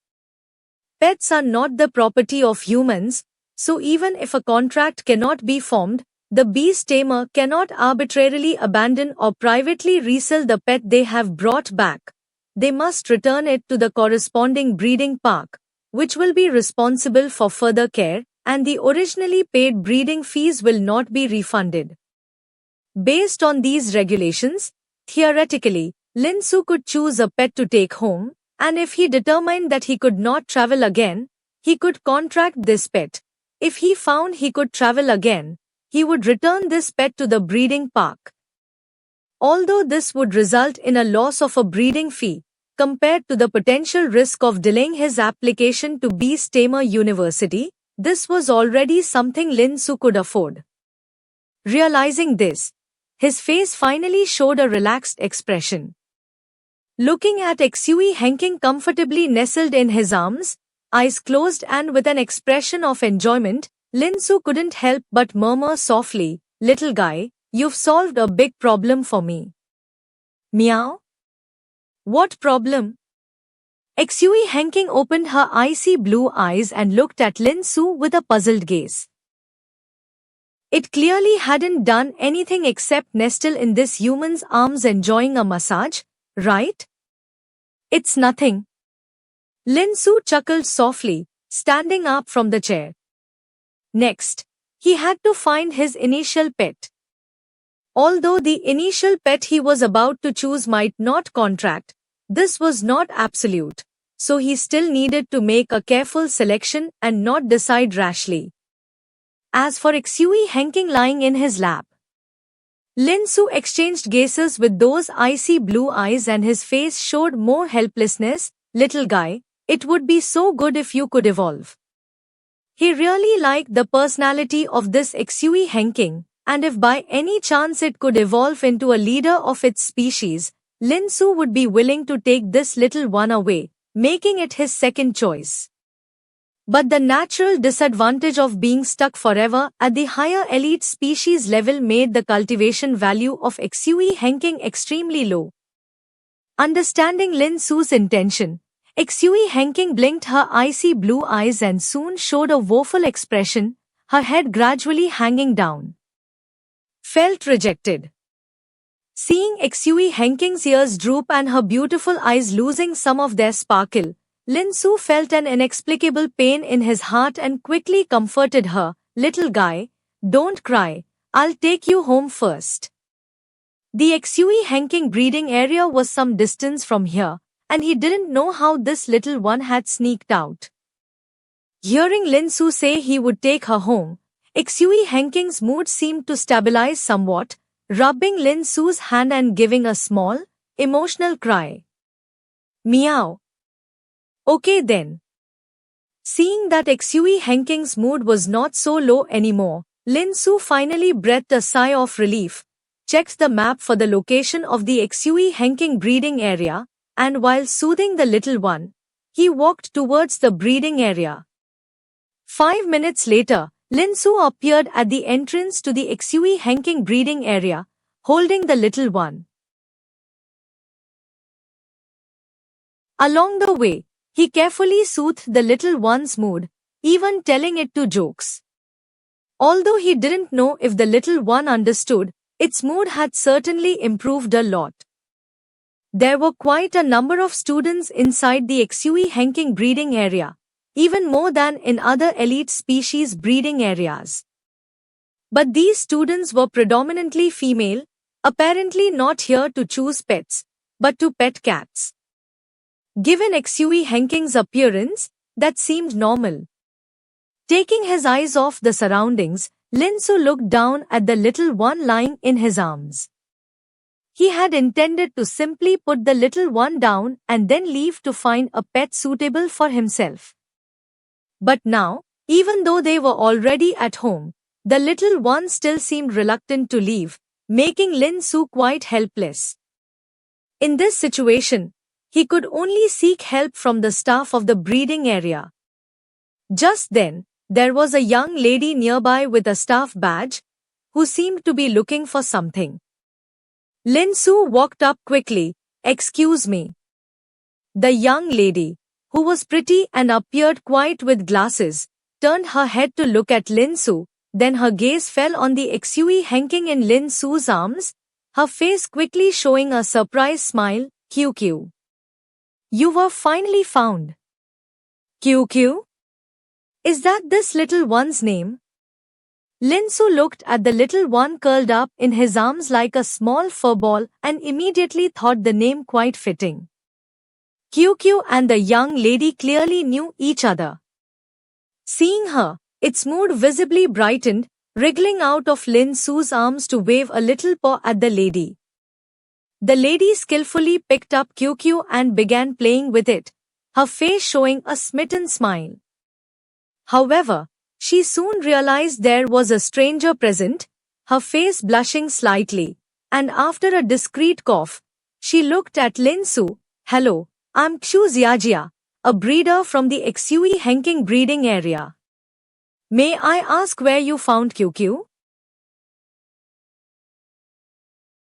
Pets are not the property of humans, so even if a contract cannot be formed, the beast tamer cannot arbitrarily abandon or privately resell the pet they have brought back. They must return it to the corresponding breeding park, which will be responsible for further care, and the originally paid breeding fees will not be refunded. Based on these regulations, theoretically, Lin Su could choose a pet to take home, and if he determined that he could not travel again, he could contract this pet. If he found he could travel again, he would return this pet to the breeding park. Although this would result in a loss of a breeding fee, Compared to the potential risk of delaying his application to Beast Tamer University, this was already something Lin Su could afford. Realizing this, his face finally showed a relaxed expression. Looking at Xue Henking comfortably nestled in his arms, eyes closed and with an expression of enjoyment, Lin Su couldn't help but murmur softly, "Little guy, you've solved a big problem for me." Meow? What problem? Xue Henking opened her icy blue eyes and looked at Lin Su with a puzzled gaze. It clearly hadn't done anything except nestle in this human's arms enjoying a massage, right? It's nothing. Lin Su chuckled softly, standing up from the chair. Next, he had to find his initial pet. Although the initial pet he was about to choose might not contract, this was not absolute, so he still needed to make a careful selection and not decide rashly. As for Xue Henking lying in his lap, Lin Su exchanged gazes with those icy blue eyes and his face showed more helplessness. "Little guy, it would be so good if you could evolve." He really liked the personality of this Xue Henking, and if by any chance it could evolve into a leader of its species, Lin Su would be willing to take this little one away, making it his second choice. But the natural disadvantage of being stuck forever at the higher elite species level made the cultivation value of Xue Henking extremely low. Understanding Lin Su's intention, Xue Henking blinked her icy blue eyes and soon showed a woeful expression, her head gradually hanging down. Felt rejected. Seeing Xue Henking's ears droop and her beautiful eyes losing some of their sparkle, Lin Su felt an inexplicable pain in his heart and quickly comforted her. "Little guy, don't cry, I'll take you home first." The Xue Henking breeding area was some distance from here, and he didn't know how this little one had sneaked out. Hearing Lin Su say he would take her home, Xue Henking's mood seemed to stabilize somewhat, rubbing Lin Su's hand and giving a small, emotional cry. "Meow. Okay then." Seeing that Xue Henking's mood was not so low anymore, Lin Su finally breathed a sigh of relief, checked the map for the location of the Xue Henking breeding area, and while soothing the little one, he walked towards the breeding area. 5 minutes later, Lin Su appeared at the entrance to the Xue Henking breeding area, holding the little one. Along the way, he carefully soothed the little one's mood, even telling it to jokes. Although he didn't know if the little one understood, its mood had certainly improved a lot. There were quite a number of students inside the Xue Henking breeding area, even more than in other elite species breeding areas. But these students were predominantly female, apparently not here to choose pets, but to pet cats. Given Xue Henking's appearance, that seemed normal. Taking his eyes off the surroundings, Lin Su looked down at the little one lying in his arms. He had intended to simply put the little one down and then leave to find a pet suitable for himself. But now, even though they were already at home, the little one still seemed reluctant to leave, making Lin Su quite helpless. In this situation, he could only seek help from the staff of the breeding area. Just then, there was a young lady nearby with a staff badge, who seemed to be looking for something. Lin Su walked up quickly. "Excuse me." The young lady, who was pretty and appeared quiet with glasses, turned her head to look at Lin Su, then her gaze fell on the Xue Henking in Lin Su's arms, her face quickly showing a surprised smile. "QQ. You were finally found." "QQ? Is that this little one's name?" Lin Su looked at the little one curled up in his arms like a small furball and immediately thought the name quite fitting. QQ and the young lady clearly knew each other. Seeing her, its mood visibly brightened, wriggling out of Lin Su's arms to wave a little paw at the lady. The lady skillfully picked up QQ and began playing with it, her face showing a smitten smile. However, she soon realized there was a stranger present, her face blushing slightly, and after a discreet cough, she looked at Lin Su. Hello, I'm Xu Xiajia, a breeder from the Xue Henking breeding area. May I ask where you found QQ?